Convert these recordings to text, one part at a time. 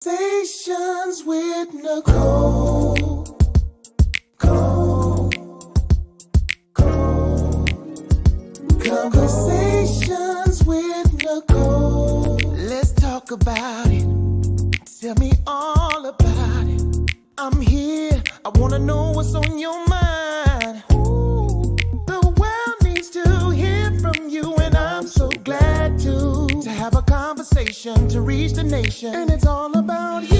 Conversations with Nicole. Conversations with Nicole. Let's talk about it. Tell me all about it. I'm here. I want to know what's on your mind. Ooh, the world needs to hear from you, and I'm so glad to have a conversation to reach the nation. And it's all about you.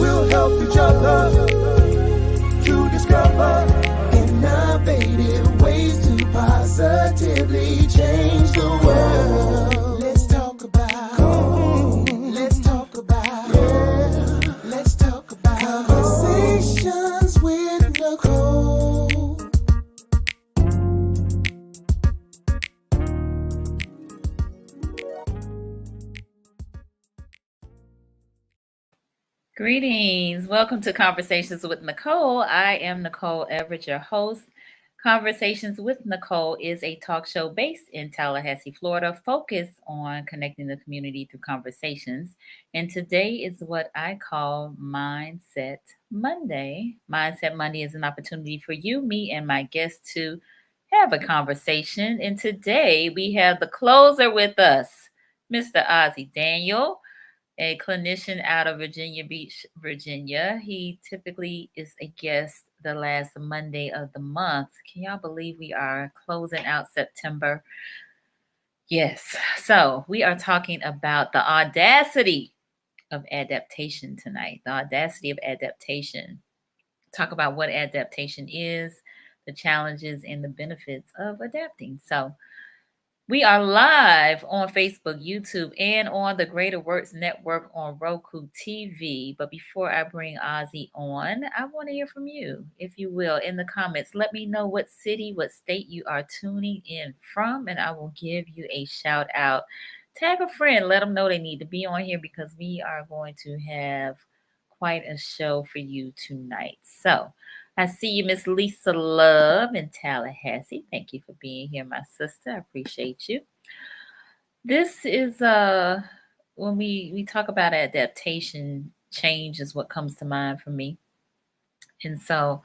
We'll help each other to discover innovative ways to positively change the world. Let's talk about, let's talk about, yeah. Let's talk about conversations with Nicole. Greetings. Welcome to Conversations with Nicole. I am Nicole Everett, your host. Conversations with Nicole is a talk show based in Tallahassee, Florida, focused on connecting the community through conversations. And today is what I call Mindset Monday. Mindset Monday is an opportunity for you, me, and my guests to have a conversation. And today we have the closer with us, Mr. Ozzie Daniel, a clinician out of Virginia Beach, Virginia. He typically is a guest the last Monday of the month. Can y'all believe we are closing out September? Yes. So we are talking about the audacity of adaptation tonight. The audacity of adaptation. Talk about what adaptation is, the challenges and the benefits of adapting. So we are live on Facebook, YouTube, and on the Greater Works Network on RokuTV. But before I bring Ozzie on, I want to hear from you, if you will, in the comments. Let me know what city, what state you are tuning in from, and I will give you a shout out. Tag a friend, let them know they need to be on here because we are going to have quite a show for you tonight. So, I see you, Miss Lisa Love in Tallahassee. Thank you for being here, my sister. I appreciate you. This is when we talk about adaptation, change is what comes to mind for me. And so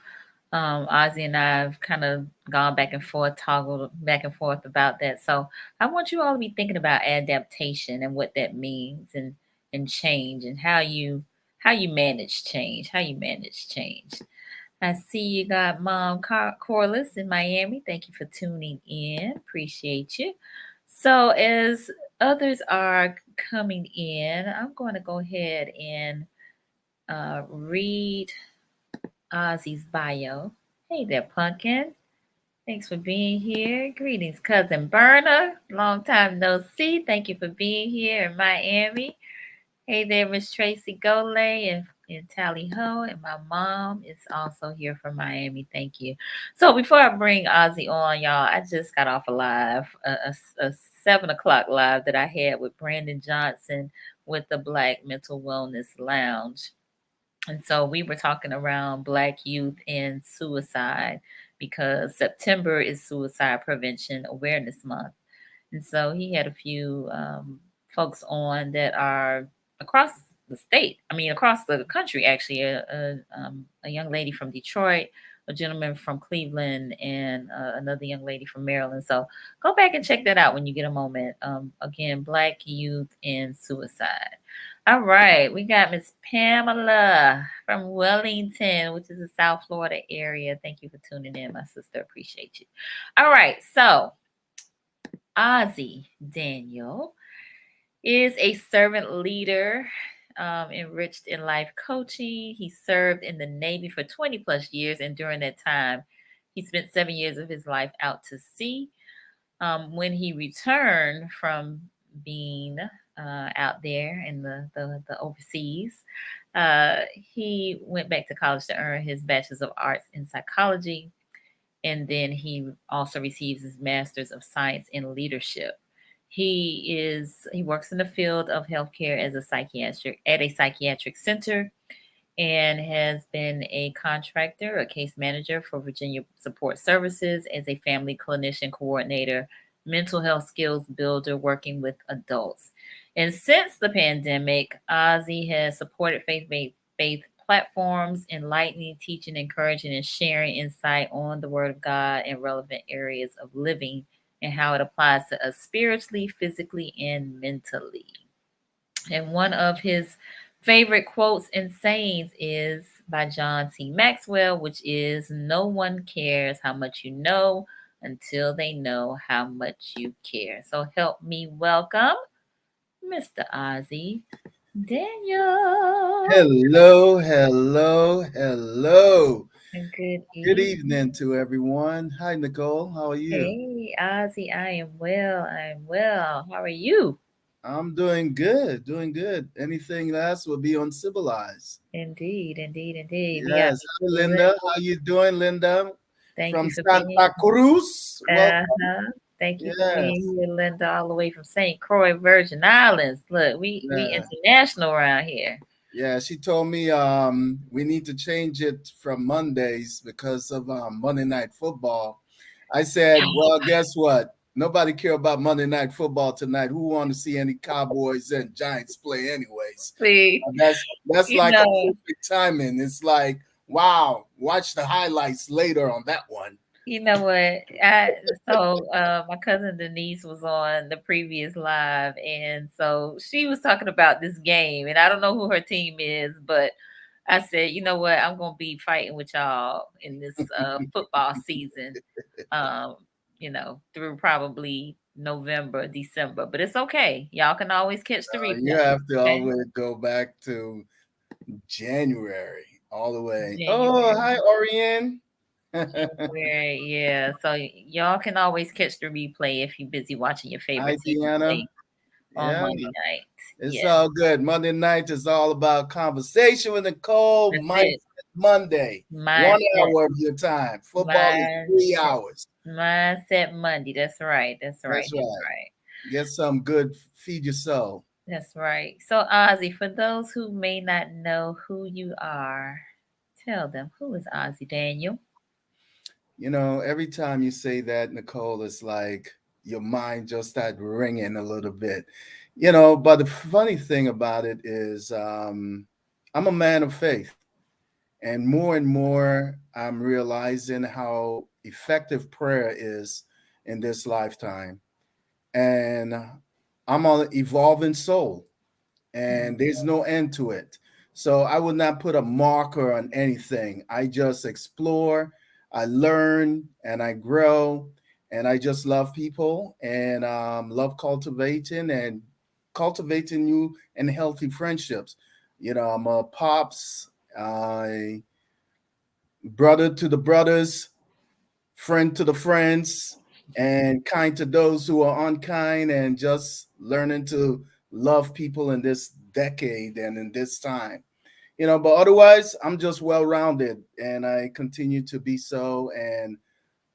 Ozzie and I have kind of gone back and forth, toggled back and forth about that. So I want you all to be thinking about adaptation and what that means and change and how you manage change, how you manage change. I see you got Mom Corliss in Miami. Thank you for tuning in. Appreciate you. So, as others are coming in, I'm going to go ahead and read Ozzie's bio. Hey there, Pumpkin. Thanks for being here. Greetings, Cousin Berna. Long time no see. Thank you for being here in Miami. Hey there, Miss Tracy Golay in Tally Ho, and my mom is also here from Miami. Thank you. So before I bring Ozzie on, y'all, I just got off a live, a 7 o'clock live that I had with Brandon Johnson with the Black Mental Wellness Lounge. And so we were talking around Black youth and suicide because September is Suicide Prevention Awareness Month. And so he had a few folks on that are across the state. I mean, across the country, actually. A young lady from Detroit, a gentleman from Cleveland, and another young lady from Maryland. So go back and check that out when you get a moment. Again, Black youth and suicide. All right, we got Miss Pamela from Wellington, which is the South Florida area. Thank you for tuning in, my sister. Appreciate you. All right, so Ozzie Daniel is a servant leader, enriched in life coaching. He served in the Navy for 20 plus years, and during that time, he spent 7 years of his life out to sea. When he returned from being out there in the overseas, he went back to college to earn his Bachelor's of Arts in Psychology, and then he also receives his Master's of Science in Leadership. He works in the field of healthcare as a psychiatric center, and has been a contractor, a case manager for Virginia Support Services, as a family clinician coordinator, mental health skills builder, working with adults. And since the pandemic, Ozzy has supported faith platforms, enlightening, teaching, encouraging, and sharing insight on the Word of God and relevant areas of living and how it applies to us spiritually, physically, and mentally. And one of his favorite quotes and sayings is by John T. Maxwell, which is, "No one cares how much you know until they know how much you care." So help me welcome Mr. Ozzie Daniel. Hello, hello, hello. And good Good evening. evening to everyone. Hi, Nicole. How are you? Hey, Ozzie, I am well. I am well. How are you? I'm doing good, doing good. Anything less will be uncivilized. Indeed, indeed, indeed. We got Yes. Hi, Mr. Linda. How you doing, Linda? Thank you From for being Santa Cruz. Welcome. Uh-huh. Thank you for being Yes. here, Linda, all the way from St. Croix, Virgin Islands. Look, we Yeah. international around here. Yeah. She told me we need to change it from Mondays because of Monday Night Football. I said, well, guess what? Nobody care about Monday Night Football tonight. Who want to see any Cowboys and Giants play, anyways? See, That's you like a know, perfect timing. It's like, wow, watch the highlights later on that one. you know what? My cousin Denise was on the previous live, and so she was talking about this game, and I don't know who her team is, but I said, you know what? I'm gonna be fighting with y'all in this football season. Um, through probably November, December, but it's okay. Y'all can always catch the You replay. have to Okay, always go back to January all the way. Oh, January. hi, Orion. January, yeah. So y'all can always catch the replay if you're busy watching your Hi, favorite team Deanna. play on Yeah. Monday night. It's Yes, all good. Monday night is all about conversation with Nicole. that's it. Mindset Monday. One Mindset, hour of your time. Football is three mindset, hours. mindset Monday. That's right. That's right. That's That's right. right. Get some good feed your soul. That's right. So, Ozzy, for those who may not know who you are, tell them, who is Ozzy Daniel? Every time you say that, Nicole, it's like your mind just start ringing a little bit. But the funny thing about it is I'm a man of faith. And more, I'm realizing how effective prayer is in this lifetime. And I'm an evolving soul, and there's no end to it. So I would not put a marker on anything. I just explore, I learn, and I grow. And I just love people and love cultivating new and healthy friendships. I'm a pops. I brother to the brothers, friend to the friends, and kind to those who are unkind, and just learning to love people in this decade and in this time. But otherwise, I'm just well rounded, and I continue to be so and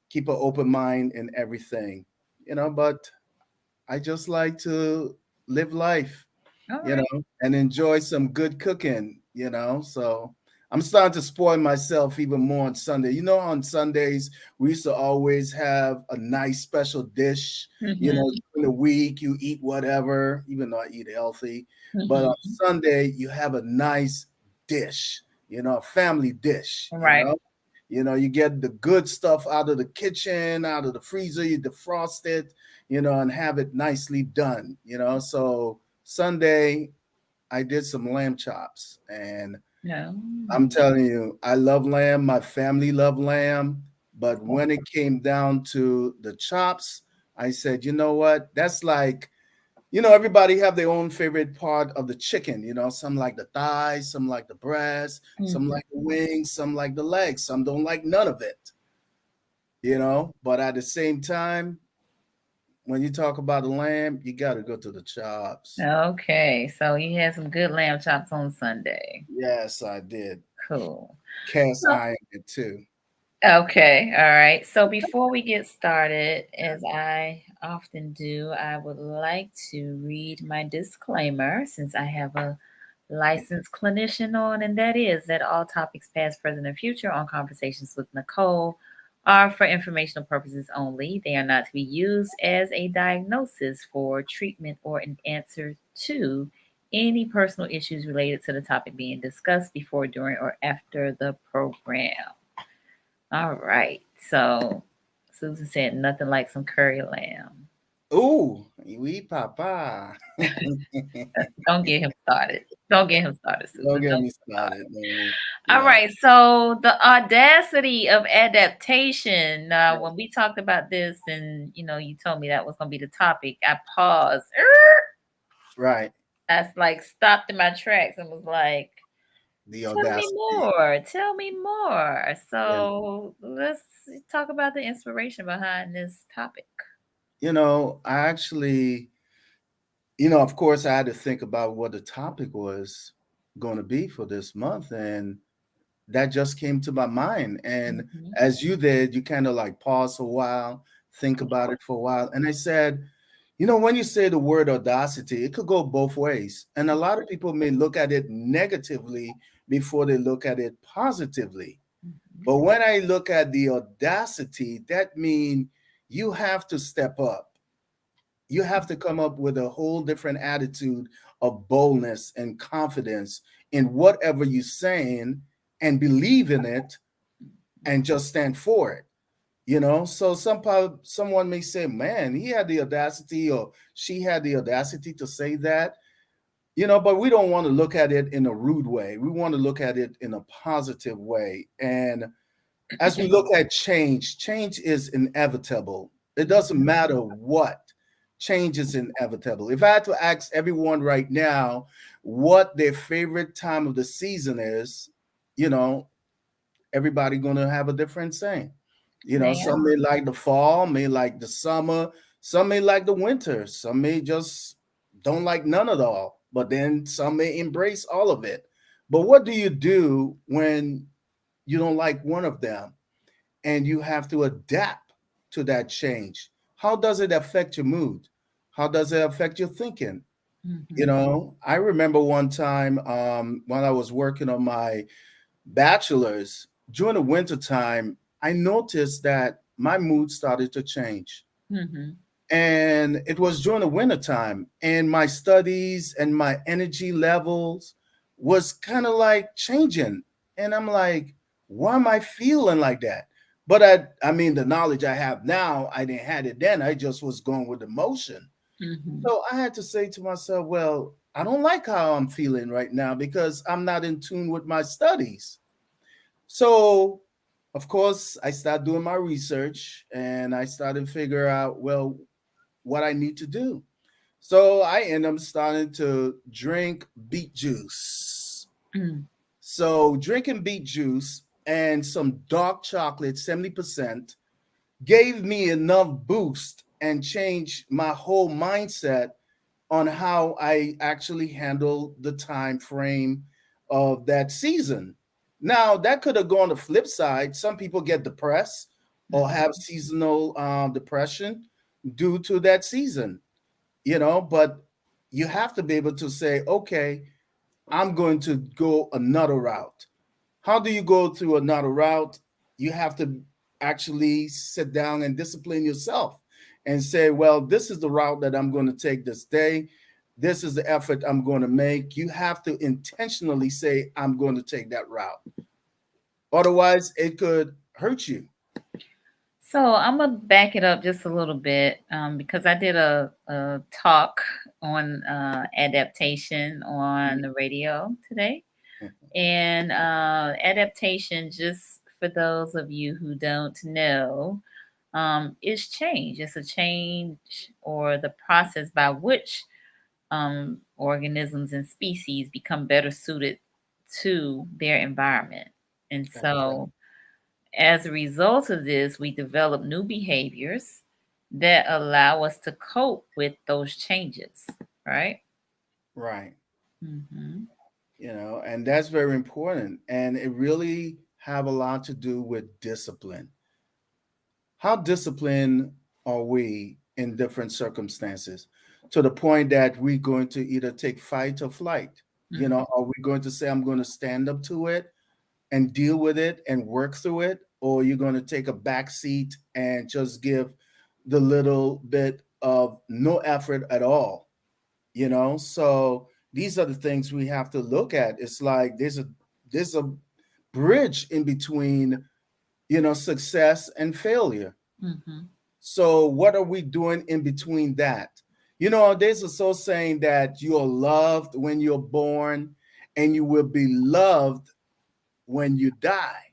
keep an open mind in everything. But I just like to live life, All you right. know, and enjoy some good cooking. So I'm starting to spoil myself even more on Sunday. On Sundays, we used to always have a nice special dish. Mm-hmm. During the week, you eat whatever, even though I eat healthy. But on Mm-hmm. Sunday, you have a nice dish, a family dish, All you right. know. You get the good stuff out of the kitchen, out of the freezer, you defrost it, and have it nicely done. So Sunday, I did some lamb chops, and No. I'm telling you, I love lamb. My family love lamb. But when it came down to the chops, I said, you know what? That's like, everybody have their own favorite part of the chicken. Some like the thighs, some like the breast, some Mm-hmm. like the wings, some like the legs, some don't like none of it. But at the same time, when you talk about the lamb, you got to go to the chops. Okay, so you had some good lamb chops on Sunday. Yes, I did. Cool. Cast So, iron it too. okay, all right. So before we get started, as I often do, I would like to read my disclaimer since I have a licensed clinician on, and that is that all topics past, present, and future on Conversations with Nicole are for informational purposes only. They are not to be used as a diagnosis for treatment or an answer 2, any personal issues related to the topic being discussed before, during, or after the program. All right. So Susan said nothing like some curry lamb. Ooh, oui, papa. Don't get him started. Don't get him started, Don't Susan. get Don't me start. started, man. All Yeah, right. So the audacity of adaptation. When we talked about this, and you told me that was going to be the topic, I paused. right. I like stopped in my tracks and was like, The "Tell me audacity. more. Tell me more." Yeah. So let's talk about the inspiration behind this topic. I actually, of course, I had to think about what the topic was going to be for this month, and that just came to my mind. And Mhm. as you did, you kind of like pause for a while, think about it for a while. And I said, when you say the word audacity, it could go both ways. And a lot of people may look at it negatively before they look at it positively. Mhm. But when I look at the audacity, that means you have to step up. You have to come up with a whole different attitude of boldness and confidence in whatever you're saying and believe in it and just stand for it. So someone may say, man, he had the audacity or she had the audacity to say that, but we don't want to look at it in a rude way. We want to look at it in a positive way. And as we look at change, change is inevitable. It doesn't matter what, change is inevitable. If I had to ask everyone right now what their favorite time of the season is, you know, everybody gonna have a different saying. Yeah. Some may like the fall, may like the summer, some may like the winter, some may just don't like none at all, but then some may embrace all of it. But what do you do when you don't like one of them and you have to adapt to that change? How does it affect your mood? How does it affect your thinking? Mhm. I remember one time when I was working on my bachelor's during the winter time, I noticed that my mood started to change. Mhm. And it was during the winter time, and my studies and my energy levels was kind of like changing. And I'm like, why am I feeling like that? But I mean, the knowledge I have now, I didn't had it then. I just was going with the motion. Mhm. So I had to say to myself, well, I don't like how I'm feeling right now because I'm not in tune with my studies. So, of course, I started doing my research and I started to figure out, well, what I need to do. So I end up starting to drink beet juice. Mm. So drinking beet juice and some dark chocolate, 70%, gave me enough boost and changed my whole mindset on how I actually handle the time frame of that season. Now, that could have gone the flip side. Some people get depressed or have Mhm. seasonal depression due to that season, but you have to be able to say, okay, I'm going to go another route. How do you go through another route? You have to actually sit down and discipline yourself and say, well, this is the route that I'm going to take this day. This is the effort I'm going to make. You have to intentionally say, I'm going to take that route. Otherwise, it could hurt you. So I'm gonna back it up just a little bit because I did a talk on adaptation on the radio today, and adaptation, just for those of you who don't know, is change. It's a change or the process by which organisms and species become better suited to their environment. And That's right. so, as a result of this, we develop new behaviors that allow us to cope with those changes, right? Right. Hmm. And that's very important. And it really have a lot to do with discipline. How disciplined are we in different circumstances to the point that we're going to either take fight or flight? Hmm. Are we going to say, I'm going to stand up to it and deal with it and work through it? Or you're going to take a back seat and just give the little bit of no effort at all? So these are the things we have to look at. It's like there's a bridge in between, success and failure. Mm-hmm. So what are we doing in between that? There's a soul saying that you are loved when you're born and you will be loved when you die.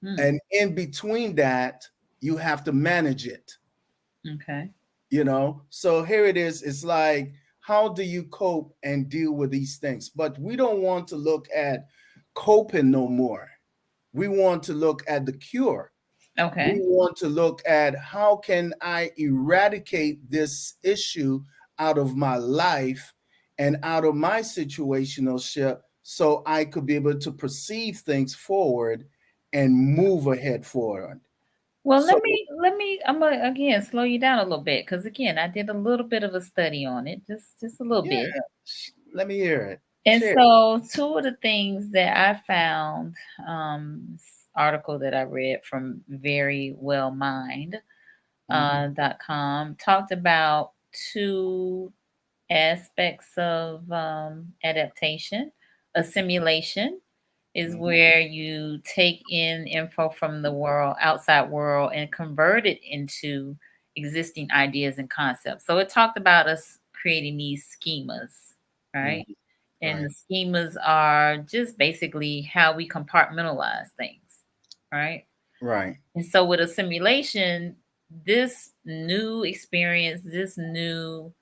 Mm. And in between that, you have to manage it. Okay. So here it is. It's like, how do you cope and deal with these things? But we don't want to look at coping no more. We want to look at the cure. We Okay. want to look at how can I eradicate this issue out of my life and out of my situational ship, so I could be able to perceive things forward and move ahead forward. Well, So I'm gonna again slow you down a little bit because again, I did a little bit of a study on it, just a little yeah, bit. let me hear it. And Share. so, two of the things that I found, this article that I read from verywellmind.com talked about two aspects of adaptation. Assimilation is Mhm. where you take in info from the world, outside world, and convert it into existing ideas and concepts. So it talked about us creating these schemas, right? Mhm. And the Right, schemas are just basically how we compartmentalize things, right? right, And so with assimilation, this new experience, this new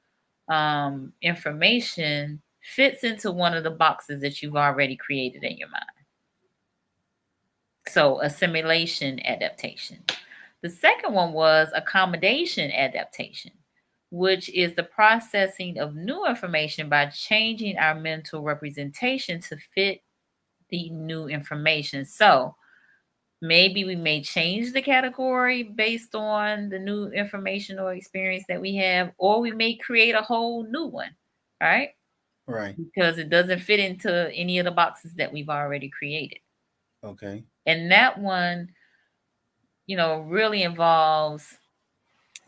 information fits into one of the boxes that you've already created in your mind. So assimilation adaptation. The second one was accommodation adaptation, which is the processing of new information by changing our mental representation to fit the new information. So maybe we may change the category based on the new information or experience that we have, or we may create a whole new one, right? right. Because it doesn't fit into any of the boxes that we've already created. Okay. And that one, really involves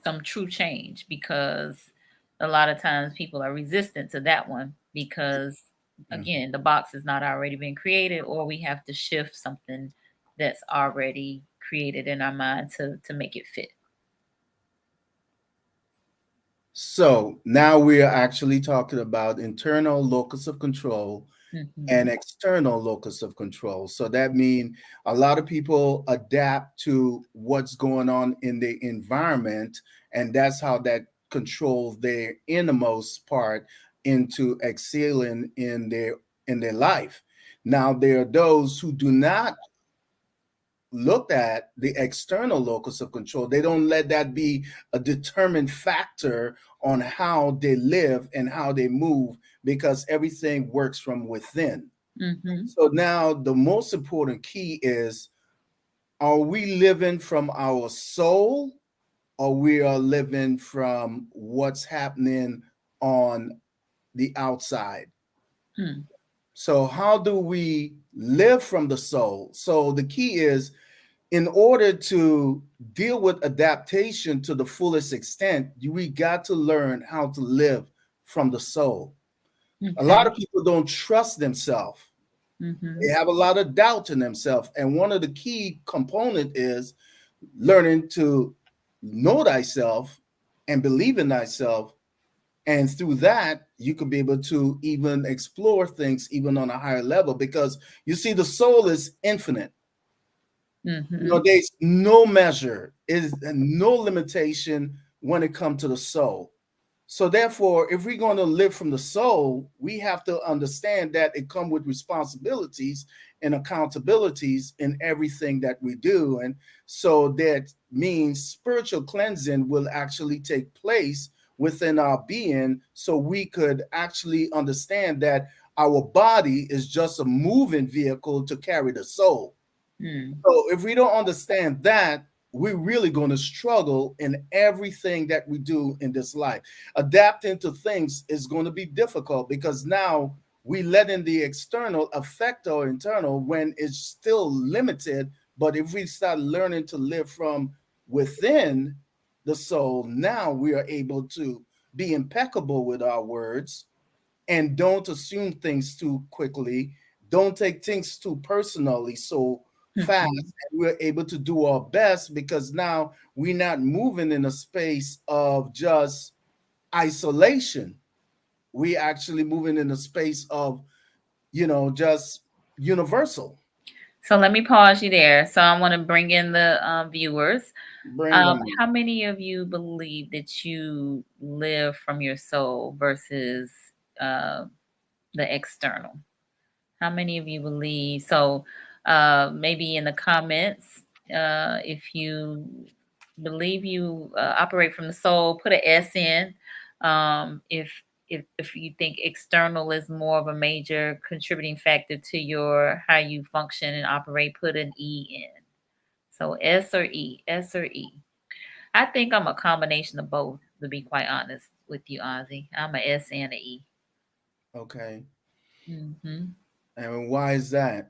some true change because a lot of times people are resistant to that one because Mhm. again the box has not already been created or we have to shift something that's already created in our mind to make it fit. So now we are actually talking about internal locus of control and Hmm. external locus of control. So that means a lot of people adapt to what's going on in the environment, and that's how that controls their innermost part into excelling in their life. Now there are those who do not look at the external locus of control. They don't let that be a determined factor on how they live and how they move, because everything works from within. Hmm. So now the most important key is, are we living from our soul, or we are living from what's happening on the outside? Hmm. So how do we live from the soul? So the key is, in order to deal with adaptation to the fullest extent, we got to learn how to live from the soul. A lot Okay. of people don't trust themselves. Hmm. They have a lot of doubt in themselves. And one of the key component is learning to know thyself and believe in thyself. And through that, you could be able to even explore things even on a higher level, because you see, the soul is infinite. Hmm. There's no measure, is no limitation when it comes to the soul. So therefore, if we're going to live from the soul, we have to understand that it comes with responsibilities and accountabilities in everything that we do. And so that means spiritual cleansing will actually take place within our being, so we could actually understand that our body is just a moving vehicle to carry the soul. Mm. So if we don't understand that, we're really going to struggle in everything that we do in this life. Adapting to things is going to be difficult, because now we let in the external affect our internal when it's still limited. But if we start learning to live from within the soul, now we are able to be impeccable with our words, and don't assume things too quickly. Don't take things too personally so fast. Mhm. And we're able to do our best because now we're not moving in a space of just isolation. We actually moving in a space of, just universal. So let me pause you there. So I want to bring in the viewers. Bring them in. How many of you believe that you live from your soul versus uh, the external? How many of you believe? So maybe in the comments, if you believe you operate from the soul, put an S in. If you think external is more of a major contributing factor to your how you function and operate, put an E in. So S or E, S or E. I think I'm a combination of both, to be quite honest with you, Ozzy. I'm a S and a E. Okay. Mm-hmm. And why is that?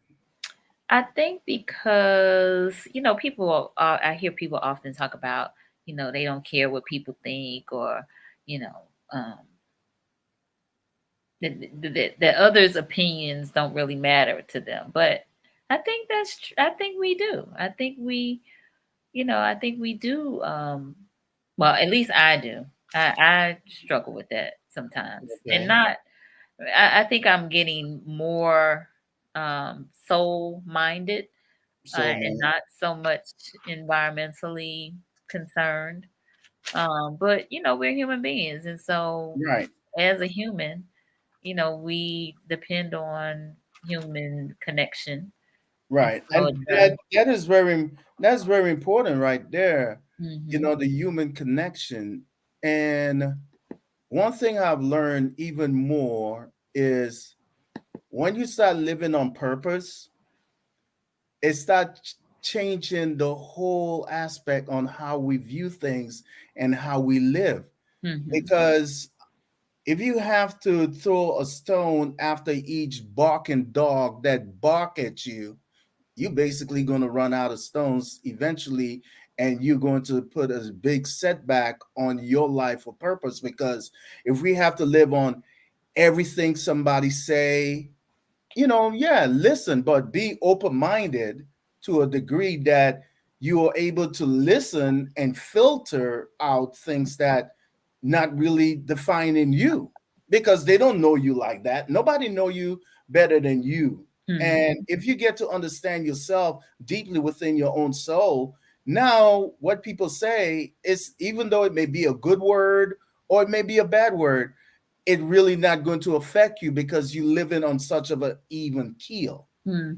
I think because people. I hear people often talk about they don't care what people think, or you know um, that others' opinions don't really matter to them. But I think I think we do. I think we do. Well, at least I do. I struggle with that sometimes, and Okay. not. I think I'm getting more soul minded So, and man, not so much environmentally concerned. But we're human beings, and so right. as a human, we depend on human connection, and Right. so And it does. that's very important right there. Hmm. The human connection. And one thing I've learned even more is when you start living on purpose, it starts changing the whole aspect on how we view things and how we live. Hmm. Because if you have to throw a stone after each barking dog that bark at you, you're basically going to run out of stones eventually, and you're going to put a big setback on your life or purpose. Because if we have to live on everything somebody say, yeah, listen, but be open-minded to a degree that you are able to listen and filter out things that not really defining you, because they don't know you like that. Nobody know you better than you. Hmm. And if you get to understand yourself deeply within your own soul, now what people say is, even though it may be a good word or it may be a bad word, it really not going to affect you because you living on such of an even keel. Hmm.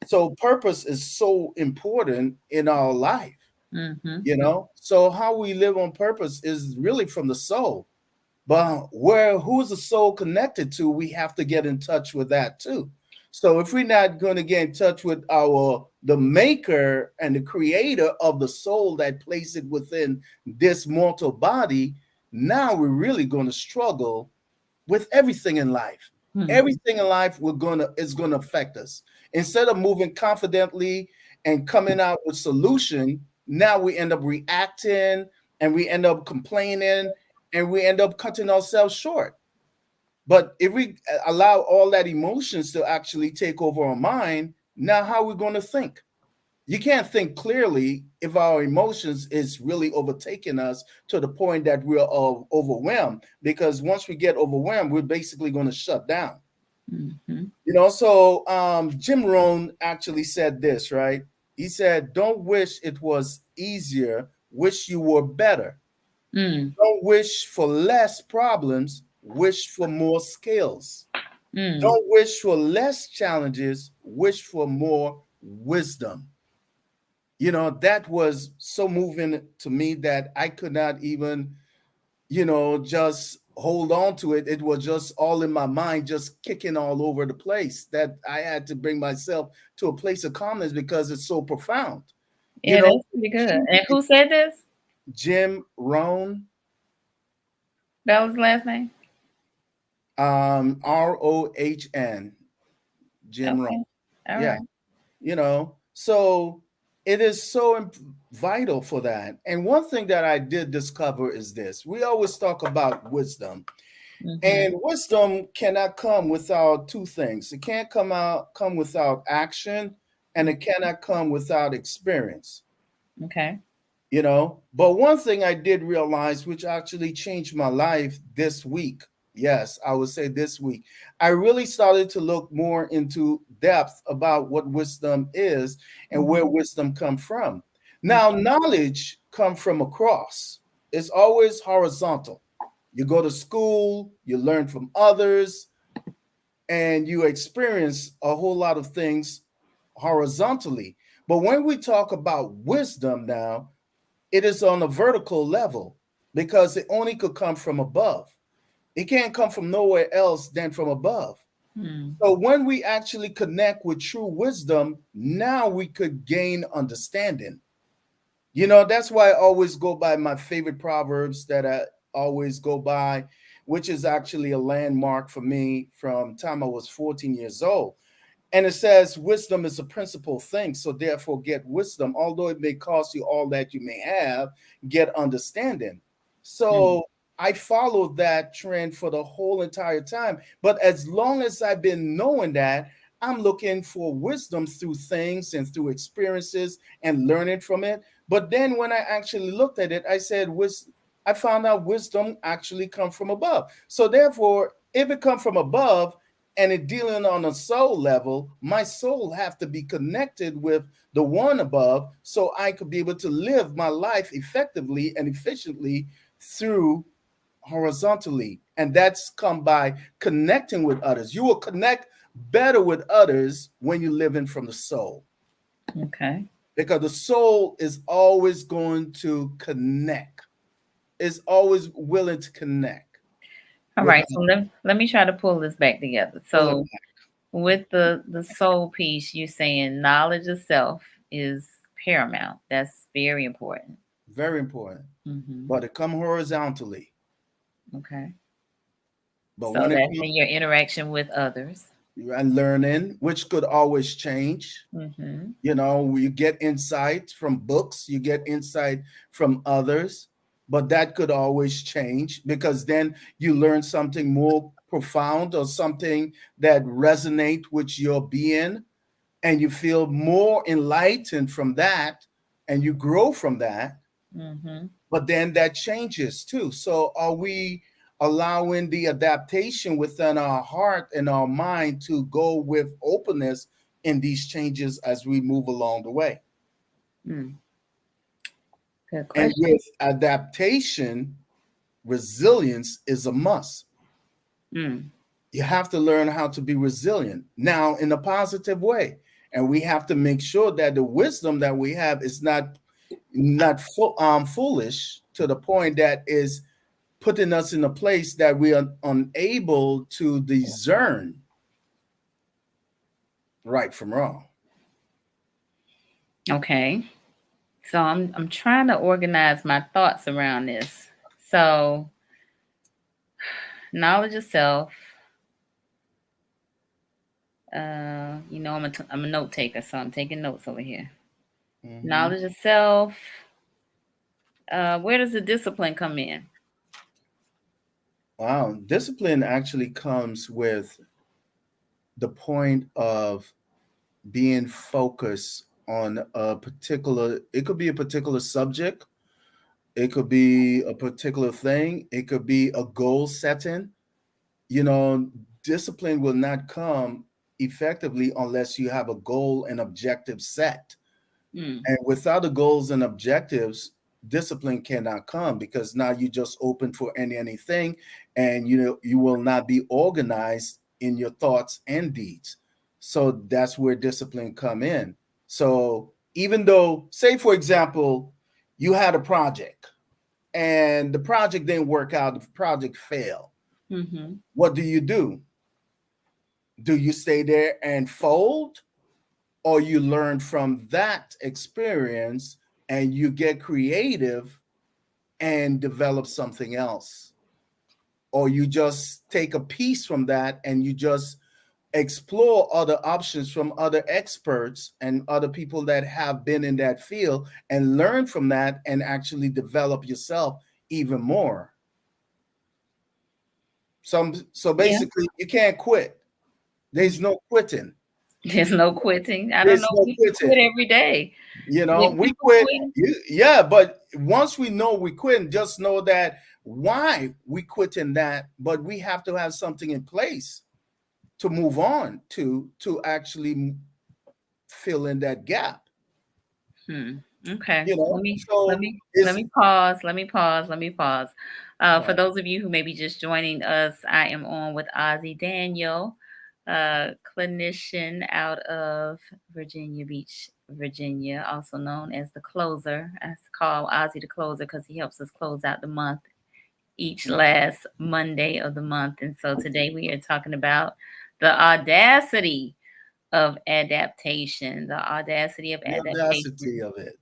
So purpose is so important in our life, Hmm. so how we live on purpose is really from the soul. But who's the soul connected to, we have to get in touch with that too. So if we're not going to get in touch with the maker and the creator of the soul that placed it within this mortal body, now we're really going to struggle with everything in life. Hmm. Everything in life is gonna affect us. Instead of moving confidently and coming out with solution, now we end up reacting and we end up complaining and we end up cutting ourselves short. But if we allow all that emotions to actually take over our mind, now how are we going to think? You can't think clearly if our emotions is really overtaking us to the point that we're overwhelmed, because once we get overwhelmed, we're basically going to shut down. Hmm. So Jim Rohn actually said this, right? He said, don't wish it was easier, wish you were better. Mm. Don't wish for less problems, wish for more skills. Mm. Don't wish for less challenges, wish for more wisdom. That was so moving to me that I could not even, just hold on to it. It was just all in my mind, just kicking all over the place, that I had to bring myself to a place of calmness because it's so profound. You Yeah, know, that's pretty good. And who said this? Jim Rohn, That was his last name. Rohn, Jim Rohn. Okay. All Yeah. right. So it is so vital for that. And one thing that I did discover is this: we always talk about wisdom, And wisdom cannot come without two things. It can't come without action, and it cannot come without experience. Okay. But one thing I did realize, which actually changed my life this week, yes, I would say this week, I really started to look more into depth about what wisdom is and where wisdom comes from. Now, knowledge comes from across. It's always horizontal. You go to school, you learn from others, and you experience a whole lot of things horizontally. But when we talk about wisdom now, it is on a vertical level because it only could come from above. It can't come from nowhere else than from above. So when we actually connect with true wisdom, now we could gain understanding. That's why I always go by my favorite proverbs that I always go by, which is actually a landmark for me from time I was 14 years old. And it says, wisdom is a principal thing. So therefore, get wisdom. Although it may cost you all that you may have, get understanding. So I followed that trend for the whole entire time. But as long as I've been knowing that, I'm looking for wisdom through things and through experiences and learning from it. But then when I actually looked at it, I said, I found out wisdom actually comes from above. So therefore, if it comes from above, and it dealing on a soul level, my soul have to be connected with the one above so I could be able to live my life effectively and efficiently through horizontally. And that's come by connecting with others. You will connect better with others when you're living from the soul. Okay. Because the soul is always going to connect. It's always willing to connect. All right. So let me try to pull this back together. So with the soul piece, you're saying knowledge of self is paramount. That's very important. Very important. But it comes horizontally. Okay. But so when that's in your interaction with others. And learning, which could always change. You get insight from books, you get insight from others, but that could always change because then you learn something more profound or something that resonate with your being, and you feel more enlightened from that, and you grow from that. But then that changes too. So are we allowing the adaptation within our heart and our mind to go with openness in these changes as we move along the way? Good question. And with adaptation, resilience is a must. You have to learn how to be resilient now in a positive way. And we have to make sure that the wisdom that we have is not foolish to the point that is putting us in a place that we are unable to discern right from wrong. Okay. So I'm trying to organize my thoughts around this. So knowledge of self. I'm a note taker, so I'm taking notes over here. Knowledge of self. Where does the discipline come in? Wow, discipline actually comes with the point of being focused on a particular, it could be a particular subject, it could be a particular thing, it could be a goal setting. Discipline will not come effectively unless you have a goal and objective set. And without the goals and objectives, discipline cannot come because now you just open for anything, and you will not be organized in your thoughts and deeds. So that's where discipline come in. So even though, say for example, you had a project and the project didn't work out, the project failed. What do? Do you stay there and fold, or you learn from that experience and you get creative and develop something else? Or you just take a piece from that and you just explore other options from other experts and other people that have been in that field and learn from that and actually develop yourself even more. So Yeah. basically, you can't quit. There's no quitting. There's no quitting. I don't There's know. no People quit quitting. every day. You know, When we people quit. quit, Yeah, but once we know we quit, just know that why we quit in that, but we have to have something in place to move on to actually fill in that gap. Okay. You know, so Let it's me pause. Let me pause. Let me pause. For right. those of you who may be just joining us, I am on with Ozzie Daniel, clinician out of Virginia Beach, Virginia, also known as the closer. I call Ozzie the closer because he helps us close out the month each last Monday of the month. And so today we are talking about the audacity of adaptation, the audacity of The adaptation. audacity of it.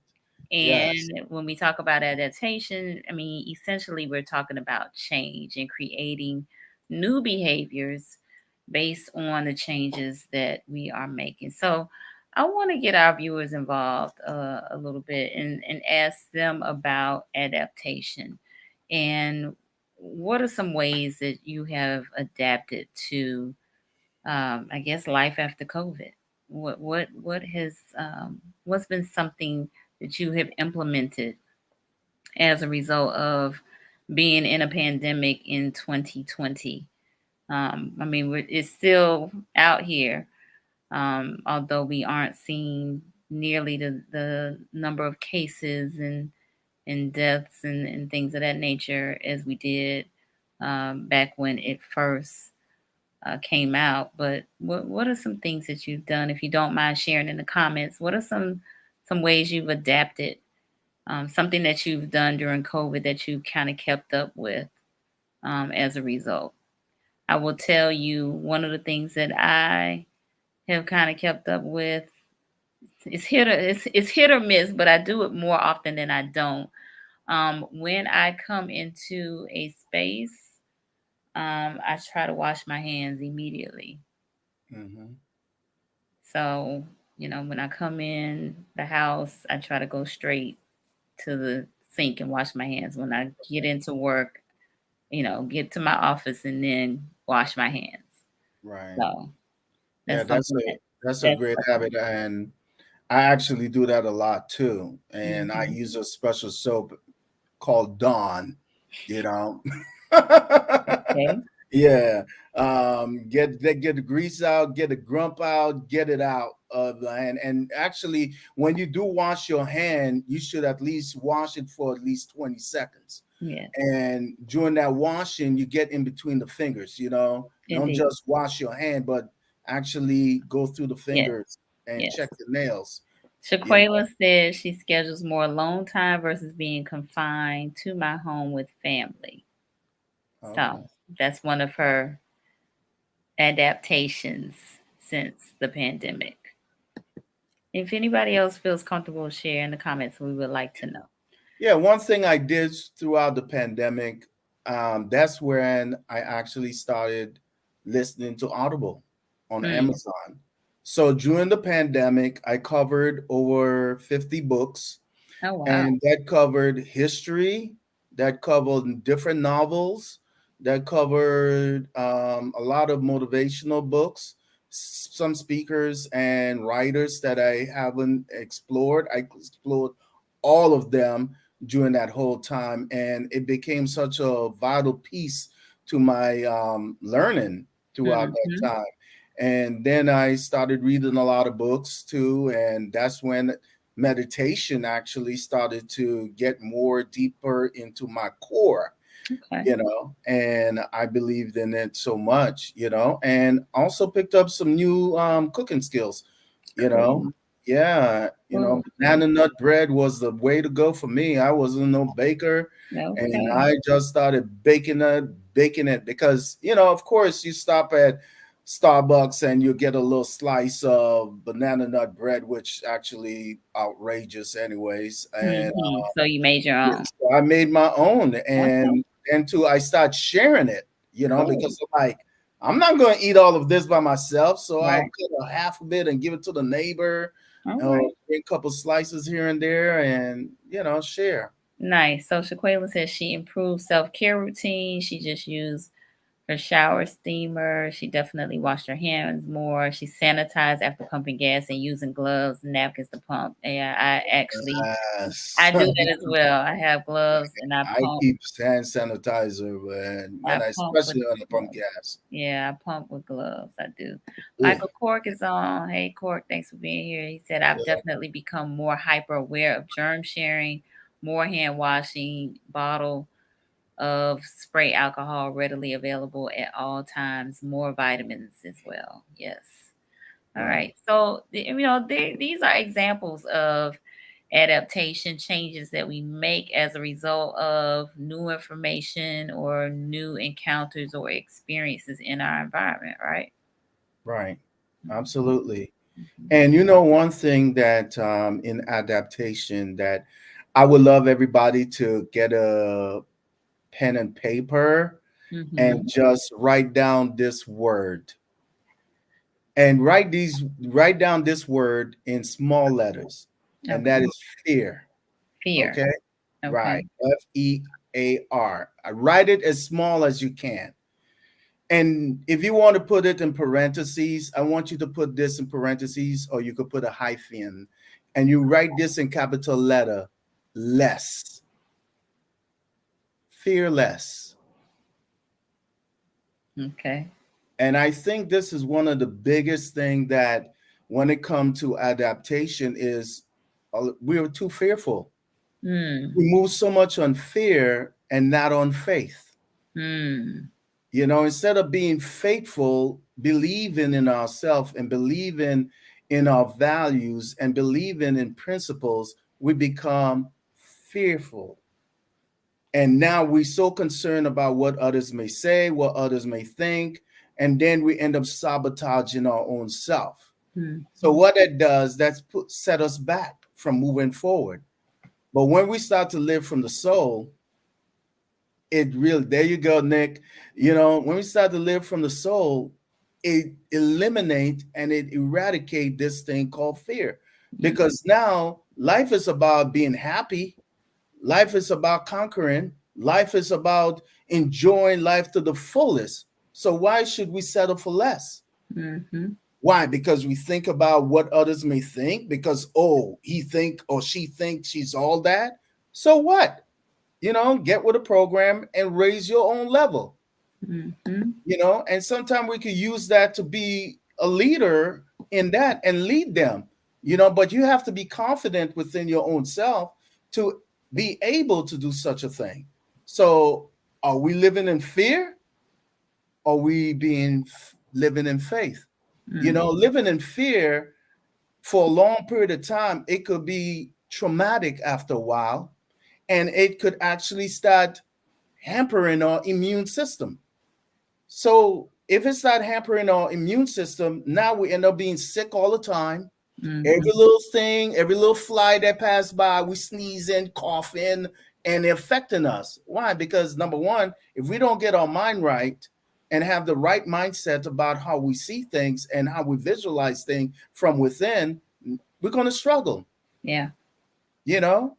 Yes. And when we talk about adaptation, I mean, essentially, we're talking about change and creating new behaviors based on the changes that we are making. So, I want to get our viewers involved a little bit and ask them about adaptation and what are some ways that you have adapted to, I guess, life after COVID? What has what's been something that you have implemented as a result of being in a pandemic in 2020? I mean, it's still out here, although we aren't seeing nearly the number of cases and deaths and things of that nature as we did back when it first came out. But what are some things that you've done? If you don't mind sharing in the comments, what are some ways you've adapted? Something that you've done during COVID that you kind of kept up with as a result. I will tell you one of the things that I have kind of kept up with. It's hit or miss, but I do it more often than I don't. When I come into a space, I try to wash my hands immediately. Hmm. So, when I come in the house, I try to go straight to the sink and wash my hands. When I get into work, get to my office and then wash my hands. Right. So Yeah, that's something that's a that's great habit, and I actually do that a lot too. And I mhm. use a special soap called Dawn. You know. Okay. Yeah. Get the grease out, get the grump out, get it out of the hand. And actually, when you do wash your hand, you should at least wash it for at least 20 seconds. Yes, And during that washing, you get in between the fingers, you know. Don't indeed. just wash your hand, but actually go through the Yes, fingers and yes. check the nails, you know. Shaquela says she schedules more alone time versus being confined to my home with family. Okay. So that's one of her adaptations since the pandemic. If anybody else feels comfortable sharing in the comments, we would like to know. Yeah, one thing I did throughout the pandemic, that's when I actually started listening to Audible on Mm. Amazon. So during the pandemic, I covered over 50 books, Oh wow. and that covered history, that covered different novels, that covered a lot of motivational books, some speakers and writers that I haven't explored. I explored all of them during that whole time, and it became such a vital piece to my learning throughout that Hmm. time. And then I started reading a lot of books too, and that's when meditation actually started to get more deeper into my core, Okay. you know, and I believed in it so much, you know, and also picked up some new cooking skills, you know. Cool. Yeah, you know, Cool. Cool. banana nut bread was the way to go for me. I wasn't no baker, and Okay. I just started baking it because, you know, of course, you stop at Starbucks and you get a little slice of banana nut bread, which actually outrageous, anyways. And So you made your own. yes, I made my own, Okay. and too, I start sharing it, you know, Cool. because I'm like, I'm not going to eat all of this by myself, so I'll Right. cut a half of it and give it to the neighbor, All or right. bring a couple slices here and there, and you know, share. Nice. So Shaquela says she improved self-care routine. She just used her her shower steamer. She definitely washed her hands more. She sanitized after pumping gas and using gloves and napkins to pump. Yeah, I Yes. do that as well. I have gloves and I I pump. keep hand sanitizer when I I, pump with especially on the pump gloves. gas. Yeah, I pump with gloves. I do. Ugh. Michael Cork is on. Hey, Cork, thanks for being here. He said, I've Yeah. definitely become more hyper aware of germ sharing, more hand washing, bottle of spray alcohol readily available at all times, more vitamins as well. Yes. All Right. right. So, these are examples of adaptation changes that we make as a result of new information or new encounters or experiences in our environment, right? Right. Mhm, Absolutely. mhm, And you know, one thing that in adaptation that I would love everybody to get a pen and paper and mhm. just write down this word and write down this word in small letters, and that Okay. is fear. Fear. Okay. Right. Okay. FEAR. Write it as small as you can. And if you want to put it in parentheses, I want you to put this in parentheses, or you could put a hyphen, and you write this in capital letter, less, fearless. Okay. And I think this is one of the biggest thing that when it comes to adaptation is we're too fearful. Hmm. We move so much on fear and not on faith. Hmm. You know, instead of being faithful, believing in ourselves and believing in our values and believing in principles, we become fearful. And now we're so concerned about what others may say, what others may think, and then we end up sabotaging our own self. So Mhm. what that does, set us back from moving forward. But when we start to live from the soul, it really, there you go, Nick. You know, when we start to live from the soul, it eliminate and it eradicate this thing called fear. Mm, Because now life is about being happy, life is about conquering, life is about enjoying life to the fullest. So why should we settle for less? mhm. Why? Because we think about what others may think, because oh, he think or she thinks she's all that. So what? You know, get with a program and raise your own level. Mhm. You know, and sometimes we could use that to be a leader in that and lead them. You know, but you have to be confident within your own self to be able to do such a thing. So are we living in fear? Or are we living in faith? You Mm, know, living in fear for a long period of time, it could be traumatic after a while, and it could actually start hampering our immune system. So if it's not hampering our immune system, now we end up being sick all the time. Every mhm. little thing, every little fly that passed by, we sneeze in, cough in, and they're affecting us. Why? Because number one, if we don't get our mind right and have the right mindset about how we see things and how we visualize things from within, we're going to struggle, Yeah. you know?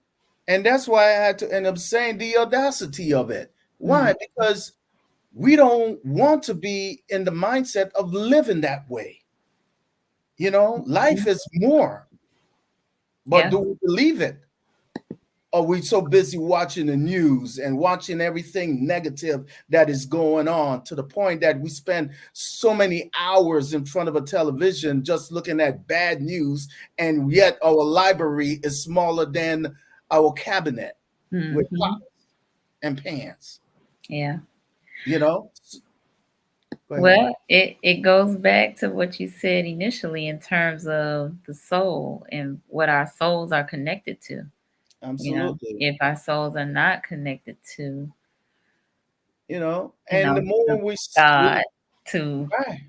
And that's why I had to end up saying the audacity of it. Mm, Why? Because we don't want to be in the mindset of living that way. You know, life mhm. is more, but Yeah. do we believe it? Are we so busy watching the news and watching everything negative that is going on to the point that we spend so many hours in front of a television just looking at bad news, and yet our library is smaller than our cabinet with Mhm. pots and pans, Yeah. you know? Go ahead. Well, it goes back to what you said initially in terms of the soul and what our souls are connected to. Absolutely. If our souls are not connected to, You know, and the to more God, to right.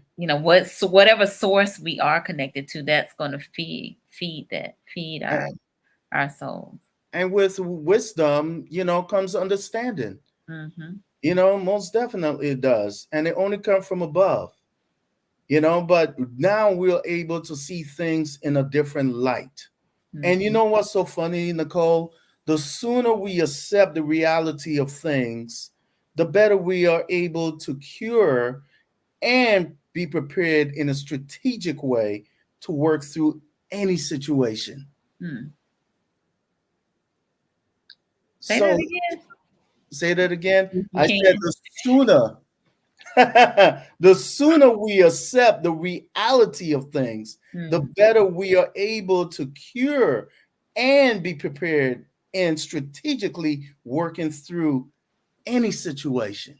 whatever source we are connected to, that's going to feed our souls. And with wisdom, you know, comes understanding. Mm-hmm. You know, most definitely it does. And it only comes from above, you know, but now we're able to see things in a different light. And you Mm-hmm. know what's so funny, Nicole? The sooner we accept the reality of things, the better we are able to cure and be prepared in a strategic way to work through any situation. Say that So, again. say that again. You I said can. the sooner, the sooner we accept the reality of things, the better we are able to cure and be prepared and strategically working through any situation.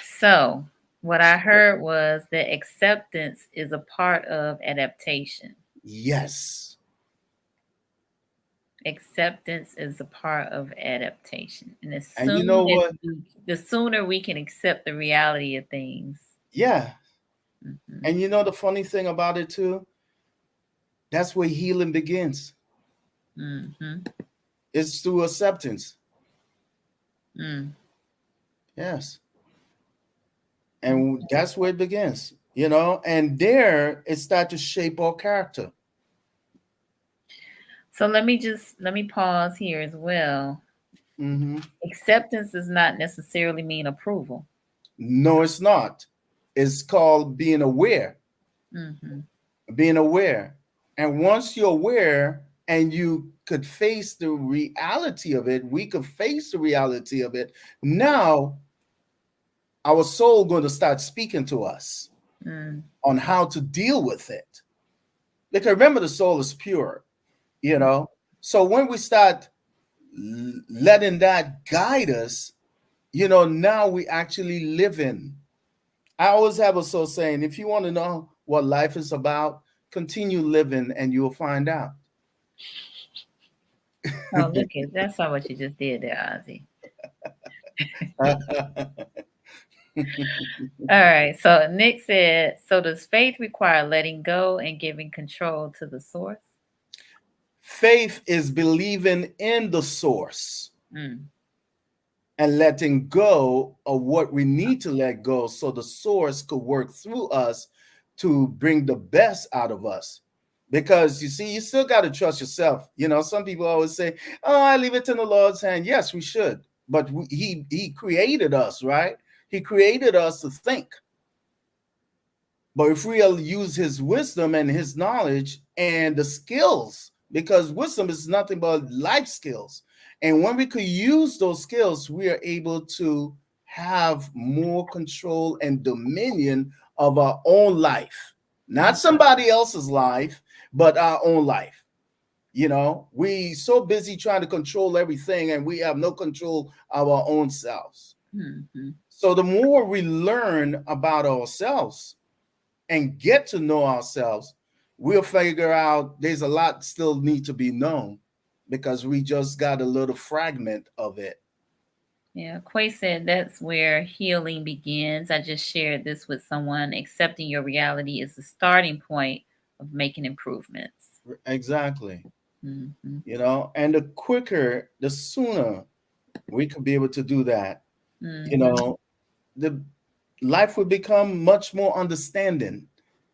So, what I heard was that acceptance is a part of adaptation. Yes. Acceptance is a part of adaptation. And And you know what? the sooner we can accept the reality of things. Yeah. Mhm. And you know the funny thing about it too? That's where healing begins. Mhm. It's through acceptance. Mm. Yes. And that's where it begins, you know, and there it starts to shape our character. So let me pause here as well. Mhm. Acceptance does not necessarily mean approval. No, it's not. It's called being aware. Mm-hmm. Being aware. And once you're aware and you could face the reality of it, we could face the reality of it. Now, our soul going to start speaking to us on how to deal with it. Because remember, the soul is pure, you know. So when we start letting that guide us, you know, now we actually live in. I always have a soul saying, if you want to know what life is about, continue living and you'll find out. Oh, look at that's not what you just did there, Ozzy. All right. So Nick said, so does faith require letting go and giving control to the source? Faith is believing in the source and letting go of what we need to let go so the source could work through us to bring the best out of us. Because you see, you still got to trust yourself. You know, some people always say, oh, I leave it in the Lord's hand. Yes, we should. But he created us, right? He created us to think. But if we'll use his wisdom and his knowledge and the skills, because wisdom is nothing but life skills. And when we could use those skills, we are able to have more control and dominion of our own life, not somebody else's life, but our own life. You know, we so busy trying to control everything and we have no control of our own selves. So the more we learn about ourselves and get to know ourselves, we'll figure out there's a lot still need to be known because we just got a little fragment of it. Yeah, Quay said that's where healing begins. I just shared this with someone. Accepting your reality is the starting point of making improvements. Exactly. You know, and the quicker, the sooner we could be able to do that, you know, the life would become much more understanding.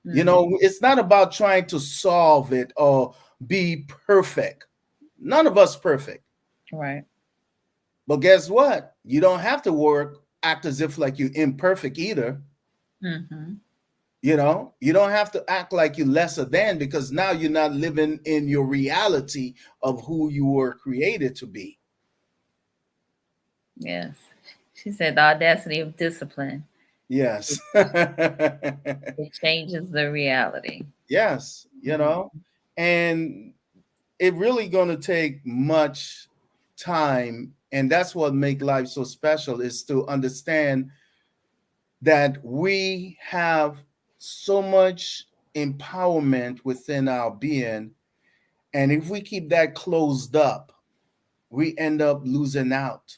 You know, it's not about trying to solve it or be perfect. None of us perfect. Right. But guess what? You don't have to act as if like you're imperfect either. You know, you don't have to act like you're lesser than because now you're not living in your reality of who you were created to be. Yes. She said the audacity of discipline. Yes. It changes the reality. Yes, you know, and it really going to take much time, and that's what make life so special is to understand that we have so much empowerment within our being, and if we keep that closed up, we end up losing out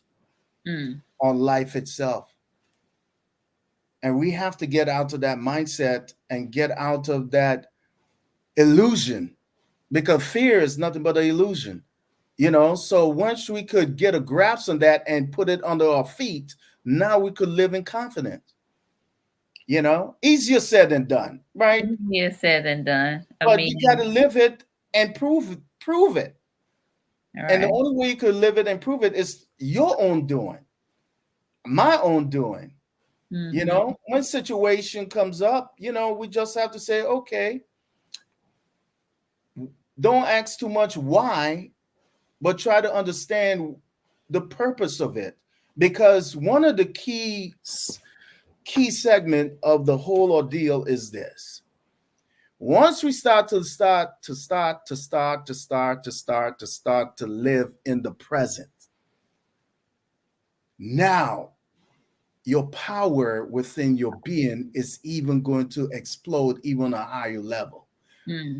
on life itself. And we have to get out of that mindset and get out of that illusion, because fear is nothing but an illusion. You know, so once we could get a grasp on that and put it under our feet, now we could live in confidence. You know, easier said than done, right? Easier said than done. But you got to live it and prove it. Right. And the only way you could live it and prove it is your own doing. my own doing. Mm-hmm. You know, when situation comes up, you know, we just have to say, okay, don't ask too much why, but try to understand the purpose of it. Because one of the key segment of the whole ordeal is this. Once we start to live in the present, now your power within your being is even going to explode even a higher level,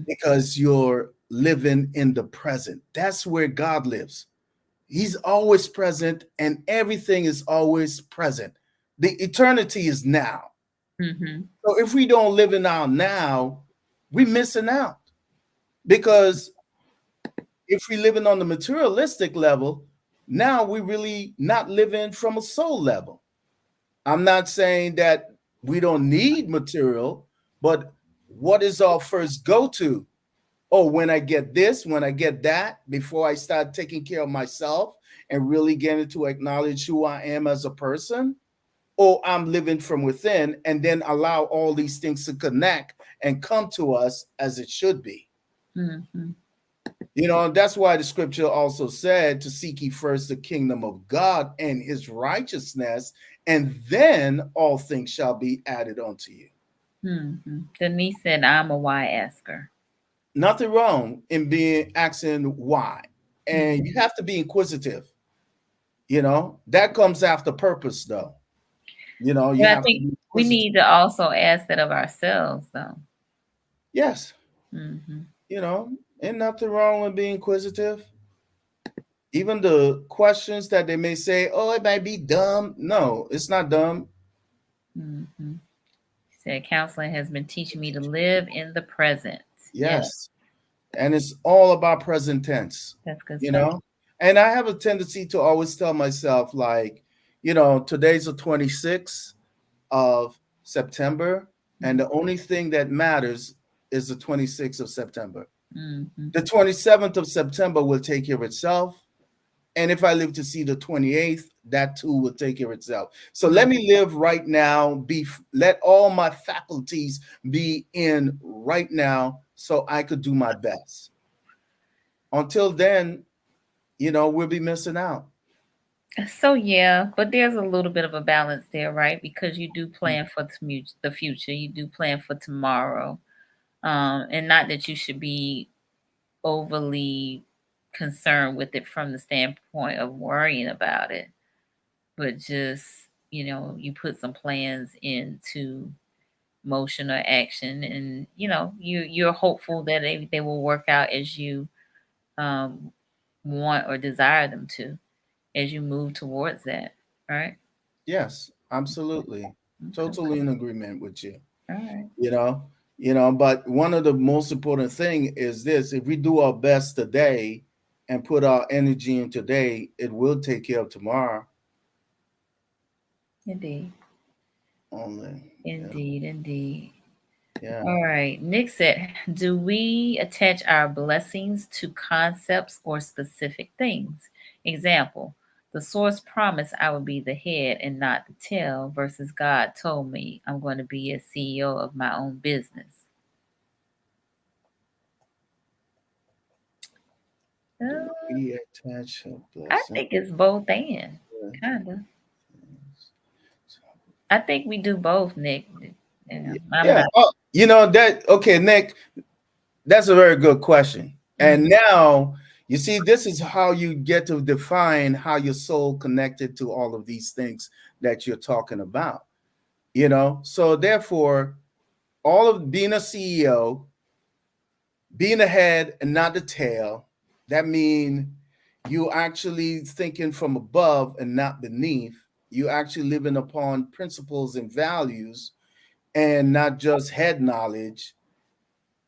because you're living in the present. That's where God lives. He's always present, and everything is always present. The eternity is now. So if we don't live in our now, we're missing out. Because if we're living on the materialistic level, now we're really not living from a soul level. I'm not saying that we don't need material, but what is our first go-to? Oh, when I get this, when I get that, before I start taking care of myself and really getting to acknowledge who I am as a person, or I'm living from within, and then allow all these things to connect and come to us as it should be. You know, that's why the scripture also said to seek ye first the kingdom of God and his righteousness, and then all things shall be added unto you. Denise said, I'm a why asker. Nothing wrong in being asking why. And you have to be inquisitive. You know, that comes after purpose, though. You know, you I have think we need to also ask that of ourselves, though. Yes. You know, ain't nothing wrong with being inquisitive. Even the questions that they may say, oh, it might be dumb. No, it's not dumb. He said, counseling has been teaching me to live in the present. Yes. And it's all about present tense. That's good. You know, and I have a tendency to always tell myself, like, you know, today's the 26th of September, and the only thing that matters is the 26th of September. The 27th of September will take care of itself. And if I live to see the 28th, that too will take care of itself. So let me live right now, let all my faculties be in right now so I could do my best. Until then, you know, we'll be missing out. So, yeah, but there's a little bit of a balance there, right? Because you do plan for the future. You do plan for tomorrow. And not that you should be overly concerned with it from the standpoint of worrying about it, but just, you know, you put some plans into motion or action, and, you know, you're hopeful that they will work out as you want or desire them to, as you move towards that, right? Yes, absolutely. Totally in agreement with you. All right. You know, but one of the most important thing is this: if we do our best today and put our energy in today, it will take care of tomorrow. Indeed. Indeed. Yeah. All right. Nick said, do we attach our blessings to concepts or specific things? Example, the source promised I would be the head and not the tail, versus God told me I'm going to be a CEO of my own business. We attach a blessing. I think it's both and, kind of. I think we do both, Nick. Yeah. Oh, you know that. Okay, Nick, that's a very good question. And now you see, this is how you get to define how your soul connected to all of these things that you're talking about. You know, so therefore, all of being a CEO, being the head and not the tail, that means you actually thinking from above and not beneath. You actually living upon principles and values and not just head knowledge.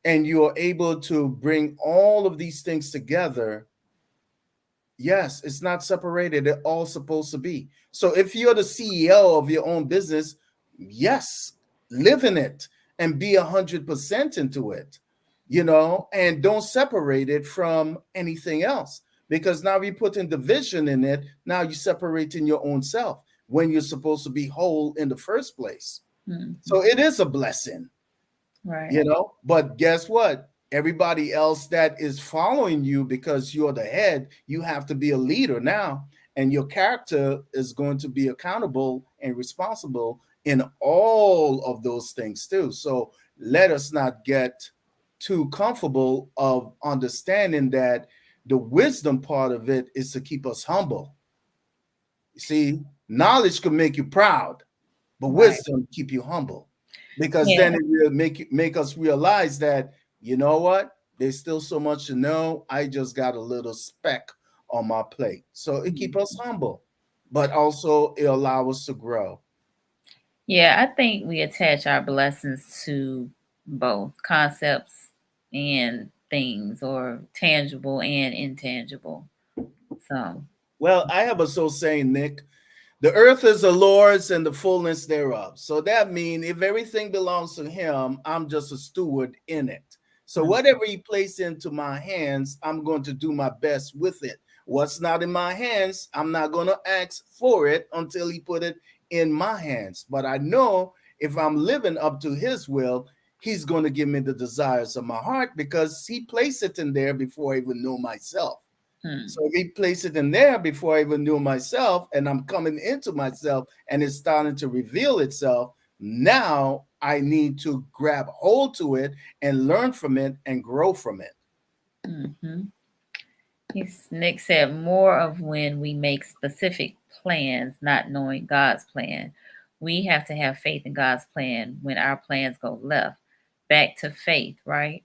And you're able to bring all of these things together. Yes, it's not separated. They're all supposed to be. So if you're the CEO of your own business, yes, live in it and be 100% into it, you know, and don't separate it from anything else. Because now you're putting division in it. Now you're separating your own self. when you're supposed to be whole in the first place. Mhm. So it is a blessing, Right. But guess what? Everybody else that is following you because you're the head, you have to be a leader now. And your character is going to be accountable and responsible in all of those things too. So let us not get too comfortable of understanding that the wisdom part of it is to keep us humble. See, knowledge can make you proud, but Right. wisdom keep you humble, because Yeah. then it will make us realize that, you know what, there's still so much to know. I just got a little speck on my plate. So it keep us humble, but also it allow us to grow. Yeah, I think we attach our blessings to both concepts and things, or tangible and intangible. So, Well, I have a so saying, Nick. The earth is the Lord's and the fullness thereof. So that means if everything belongs to him, I'm just a steward in it. So mm, whatever he placed into my hands, I'm going to do my best with it. What's not in my hands, I'm not going to ask for it until he put it in my hands. But I know if I'm living up to his will, he's going to give me the desires of my heart, because he placed it in there before I even know myself. mm, So if he placed it in there before I even knew myself, and I'm coming into myself and it's starting to reveal itself, now I need to grab hold to it and learn from it and grow from it. mhm. Nick said more of when we make specific plans, not knowing God's plan. We have to have faith in God's plan when our plans go left. Back to faith, right?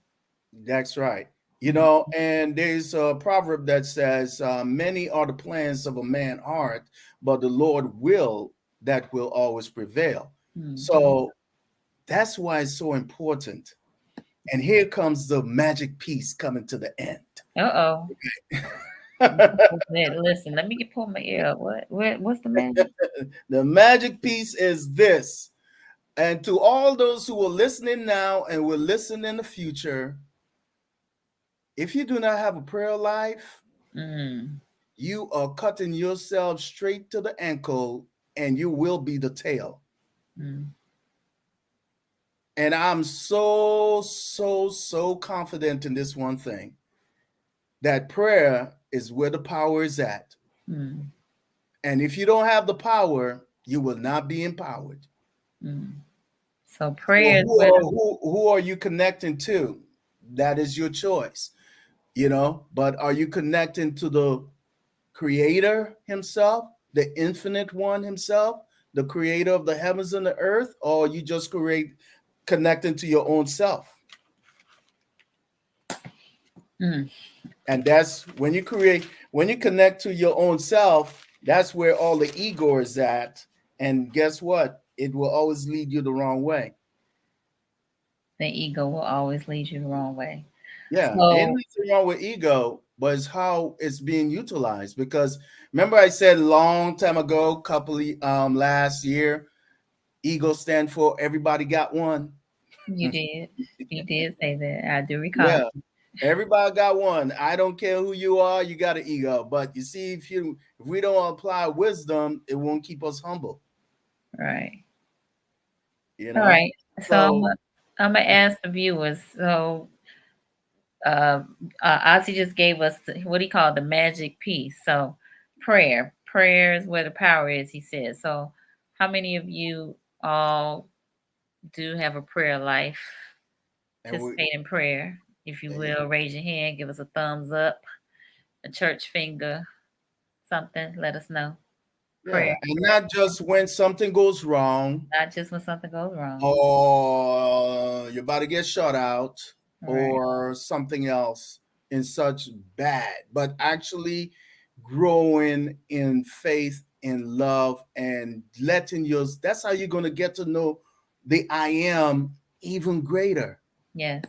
That's right. Mm, And there's a proverb that says, many are the plans of a man heart, but the Lord will that will always prevail. mhm. So that's why it's so important. And here comes the magic piece coming to the end. Uh-oh. Listen, let me pull my ear up. What's the magic? The magic piece is this. And to all those who are listening now and will listen in the future, if you do not have a prayer life, Mm, you are cutting yourself straight to the ankle, and you will be the tail. mm, And I'm so, so, so confident in this one thing, that prayer is where the power is at. mm, And if you don't have the power, you will not be empowered. mm. So So prayer is where the who are you connecting to? That is your choice, But are you connecting to the creator himself, the infinite one himself, the creator of the heavens and the earth, or you just connecting to your own self? mm, And that's when you connect to your own self, that's where all the ego is at. And guess what? It will always lead you the wrong way. the ego will always lead you the wrong way. Yeah, ain't So nothing wrong with ego, but it's how it's being utilized. Because remember, I said a long time ago, last year, ego stand for everybody got one. you did say that. I do recall. Yeah, everybody got one. I don't care who you are, you got an ego. But you see, if we don't apply wisdom, it won't keep us humble. Right. You All know. right. So So I'm gonna ask the viewers. So uh, Ozzy just gave us what he called the magic piece. So prayer is where the power is. He said. So how many of you all do have a prayer life? and we Participate in prayer. If you will, raise your hand, give us a thumbs up, a church finger, something. Let us know. yeah, Prayer, and not just when something goes wrong, not just when something goes wrong. or you're about to get shut out, Right. or something else in such bad, but actually growing in faith, in love, and letting yours. That's how you're going to get to know the I am even greater. Yes.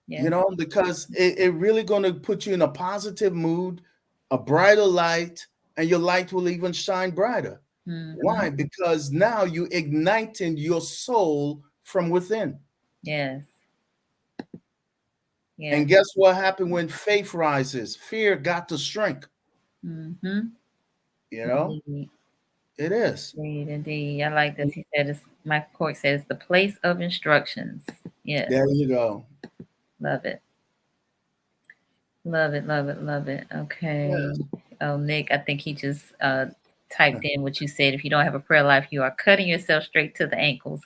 Yes. Because it really going to put you in a positive mood, a brighter light, and your light will even shine brighter. Mm-hmm. Why? Because now you igniting your soul from within. Yes. And Yes. guess what happened when faith rises? Fear got to shrink, Mm-hmm. you know? It is. Indeed, indeed. I like this. He said, Michael Cork says, the place of instructions. Yes, There you go. love it. Love it, love it, love it. Okay. Yes. Oh, Nick, I think he just typed in what you said. If you don't have a prayer life, you are cutting yourself straight to the ankles,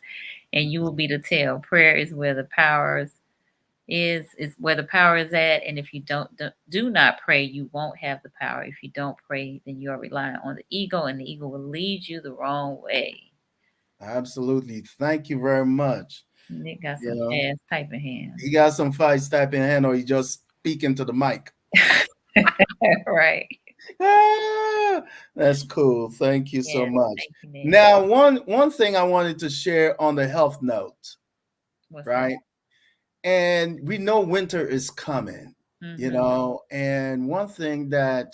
and you will be the tail. Prayer is where the power is where the power is at. And if you do not pray, you won't have the power. If you don't pray, then you are relying on the ego, and the ego will lead you the wrong way. Absolutely. Thank you very much. Nick got You some know, fast typing hands. he got some fights typing hand, or he just speaking to the mic. Right. Ah, that's cool. Thank you so Yes. much. Thank you, Nick. Now, one thing I wanted to share on the health note, What's right? And we know winter is coming, that? you know, and one thing that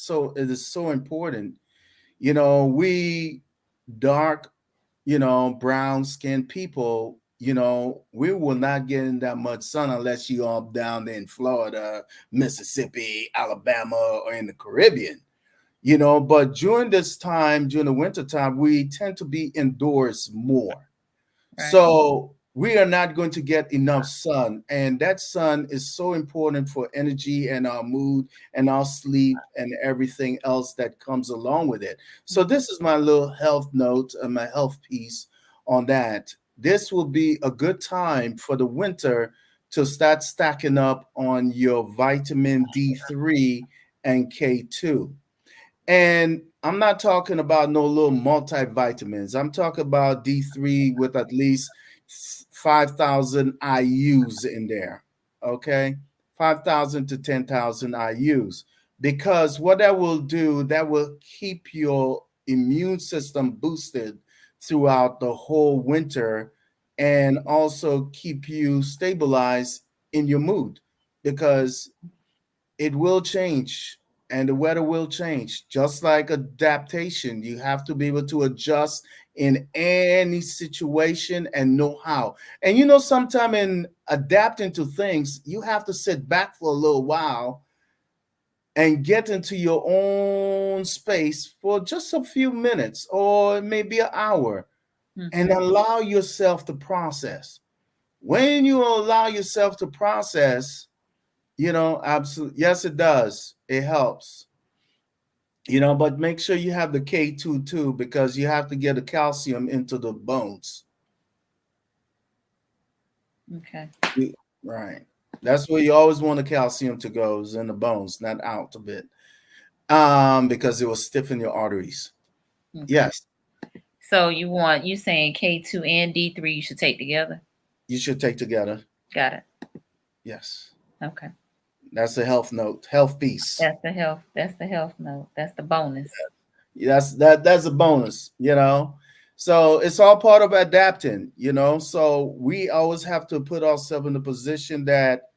it is so important, you know, we dark, you know, brown skinned people, you know, we will not get in that much sun unless you are down there in Florida, Mississippi, Alabama, or in the Caribbean, you know. But during this time, during the winter time, we tend to be indoors more. Right. So we are not going to get enough sun. And that sun is so important for energy and our mood and our sleep and everything else that comes along with it. So this is my little health note and my health piece on that. This will be a good time for the winter to start stacking up on your vitamin D3 and K2. And I'm not talking about no little multivitamins. I'm talking about D3 with at least 5,000 IUs in there. Okay. 5,000 to 10,000 IUs. Because what that will do, that will keep your immune system boosted throughout the whole winter and also keep you stabilized in your mood because it will change and the weather will change just like adaptation. You have to be able to adjust in any situation and know how. And you know, sometime in adapting to things, you have to sit back for a little while and get into your own space for just a few minutes or maybe an hour and allow yourself to process. When you allow yourself to process, you know, absolutely. Yes, it does. It helps. You know, but make sure you have the K2 too, because you have to get the calcium into the bones. Okay. Right. That's where you always want the calcium to go, is in the bones, not out a bit. Because it will stiffen your arteries. Okay. Yes. So you saying K2 and D3 you should take together? You should take together. Got it. Yes. Okay. That's the health note, health piece. That's the health note. That's the bonus. That's a bonus, you know. So it's all part of adapting, you know. So we always have to put ourselves in the position that,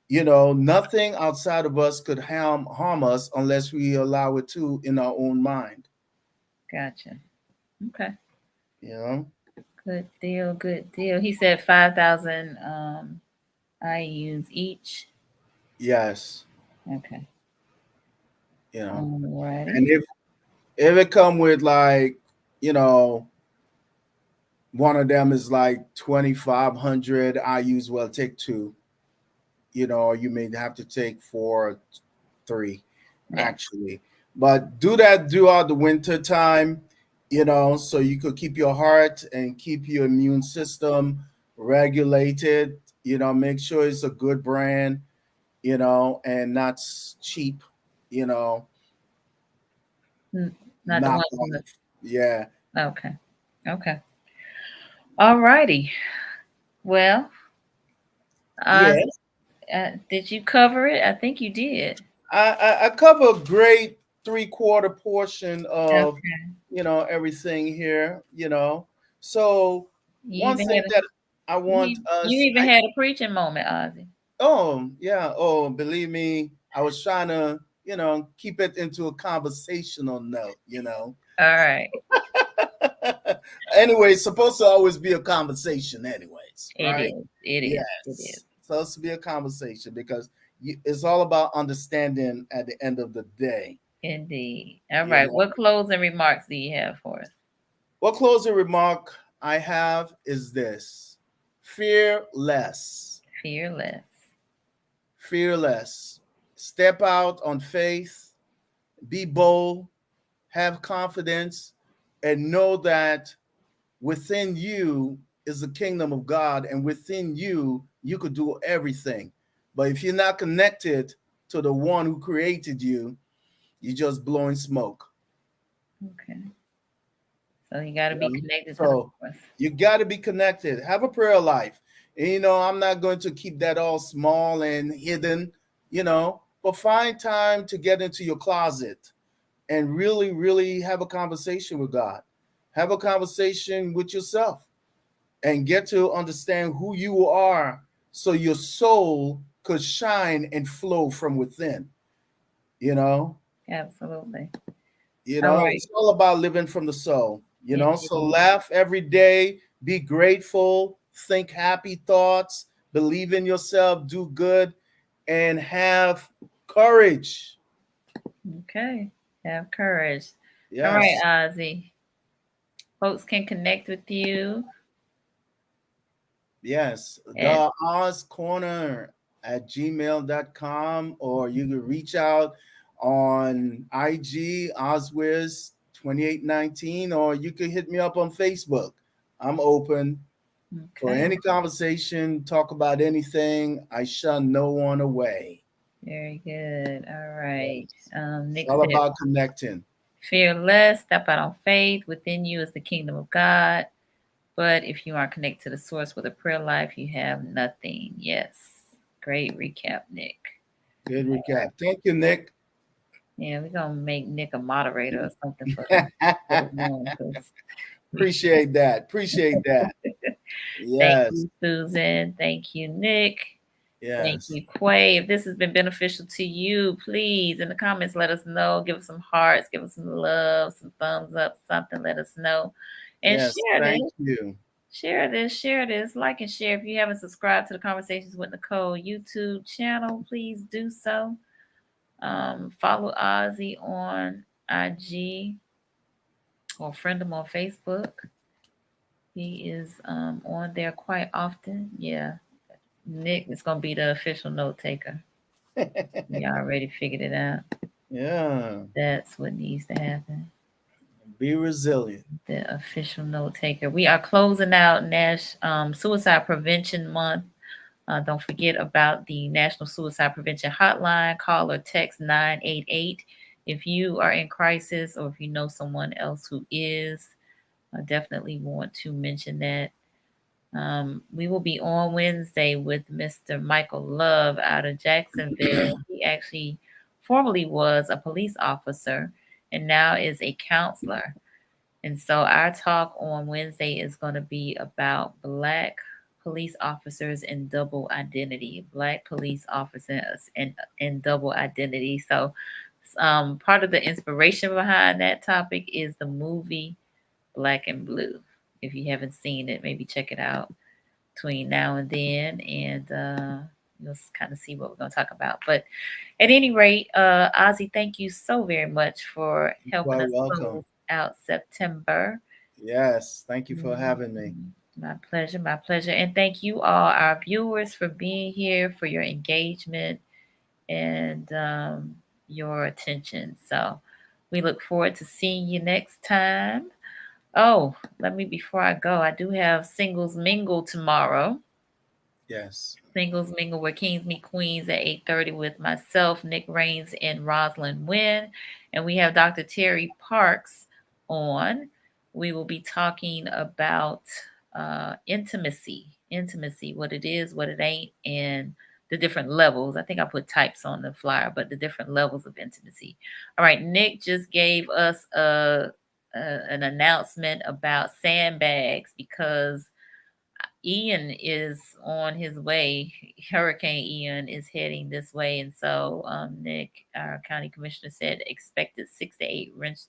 you know, nothing outside of us could harm us unless we allow it to in our own mind. Gotcha. Okay. You know. Good deal. Good deal. He said 5,000 IUs each. Yes. Okay. You know. Alrighty. And if it come with like, you know, one of them is like 2,500 IUs, well, take two. You know, you may have to take 4, 3, actually. But do that throughout the winter time, you know, so you could keep your heart and keep your immune system regulated. You know, make sure it's a good brand, you know, and not cheap, you know. Not the one from the. Yeah. Okay. Okay. All righty. Well, Yeah. did you cover it? I think you did. I cover a great 3/4 portion of, Okay. you know, everything here, you know. So one thing that I want you even had a preaching moment, Ozzie. Oh, yeah. Oh, believe me, I was trying to, you know, keep it into a conversational note, you know. All right. Anyway, it's supposed to always be a conversation, anyways, right? It is. Yes. It is. It's supposed to be a conversation because it's all about understanding at the end of the day. Indeed. All You right. know, What closing remarks do you have for us? what closing remark I have is this: fear less, Fearless. fear less. Step out on faith, be bold, have confidence, and know that within you is the kingdom of God, and within you, you could do everything. But if you're not connected to the one who created you, you're just blowing smoke. Okay. So you got to be connected to the So source. you got to be connected. Have a prayer life. And, I'm not going to keep that all small and hidden, but find time to get into your closet and really, really have a conversation with God. Have a conversation with yourself and get to understand who you are so your soul could shine and flow from within, you know? Absolutely. All right. It's all about living from the soul, so Indeed. laugh every day, be grateful, think happy thoughts, believe in yourself, do good, and have courage. Okay. Have courage. All right, Yes. Ozzy. Folks can connect with you Yes. at The Oz Corner at gmail.com, or you can reach out on IG, Ozwiz2819, or you can hit me up on Facebook. I'm open for okay. any conversation, talk about anything. I shun no one away. Very good. All right. It's Nick all said, about connecting. fearless, step out on faith. Within you is the kingdom of God. But if you aren't connected to the source with a prayer life, you have nothing. Yes. Great recap, Nick. Good recap. Thank you, Nick. Yeah, we're gonna make Nick a moderator or something for the room because Appreciate that. Appreciate that. thank Yes. you, Susan. Thank you, Nick. Thank Yes. you, Quay. If this has been beneficial to you, please in the comments let us know. Give us some hearts, give us some love, some thumbs up, something. Let us know. And Yes. share this. Thank you. Share this, share this, like and share. If you haven't subscribed to the Conversations with Nicole YouTube channel, please do so. Follow Ozzy on IG or friend him on Facebook. He is on there quite often. Yeah. Nick is going to be the official note taker. We already figured it out. Yeah. That's what needs to happen. Be resilient. The official note taker. We are closing out Suicide Prevention Month. Don't forget about the National Suicide Prevention Hotline. Call or text 988 if you are in crisis or if you know someone else who is. I definitely want to mention that. We will be on Wednesday with Mr. Michael Love out of Jacksonville. He actually formerly was a police officer and now is a counselor. And so our talk on Wednesday is going to be about Black police officers and double identity, Black police officers and double identity. So part of the inspiration behind that topic is the movie Black and Blue. If you haven't seen it, maybe check it out between now and then, and you'll kind of see what we're going to talk about. But at any rate, Ozzy, thank you so very much for You're helping quite us welcome. close out September. Yes. Thank you for having me. My pleasure, my pleasure. And thank you all, our viewers, for being here, for your engagement and your attention. So we look forward to seeing you next time. Oh, before I go, I do have Singles Mingle tomorrow. Yes. Singles Mingle where Kings Meet Queens at 8:30 with myself, Nick Rains, and Rosalind Wynn. And we have Dr. Terry Parks on. We will be talking about intimacy, what it is, what it ain't, and the different levels. I think I put types on the flyer, but the different levels of intimacy. All right, Nick just gave us an announcement about sandbags because Ian is on his way. Hurricane Ian is heading this way, and so Nick, our county commissioner, said expected 6 Ooh, to 8 that's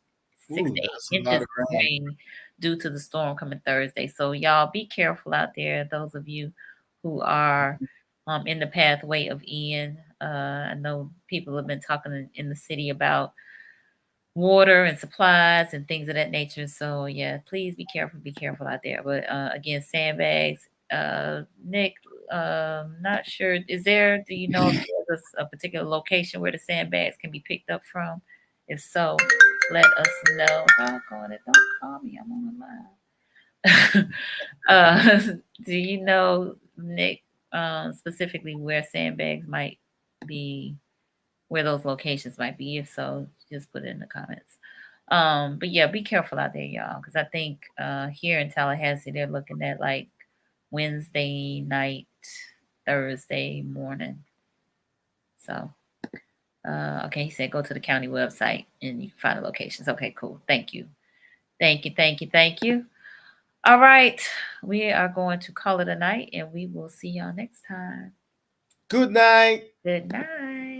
a lot inches of of rain. rain due to the storm coming Thursday. So y'all be careful out there. Those of you who are in the pathway of Ian, I know people have been talking in the city about water and supplies and things of that nature. So yeah, please be careful out there. But again, sandbags. Nick, not sure. Do you know if there's a particular location where the sandbags can be picked up from? If so, let us know. Doggone it, don't call me. I'm on the line. Do you know, Nick, specifically where sandbags might be, where those locations might be? If so, just put it in the comments. But yeah, be careful out there, y'all, because I think here in Tallahassee they're looking at like Wednesday night, Thursday morning. So okay, he said go to the county website and you can find the locations. Okay, cool. Thank you. All right, we are going to call it a night and we will see y'all next time. Good night. Good night.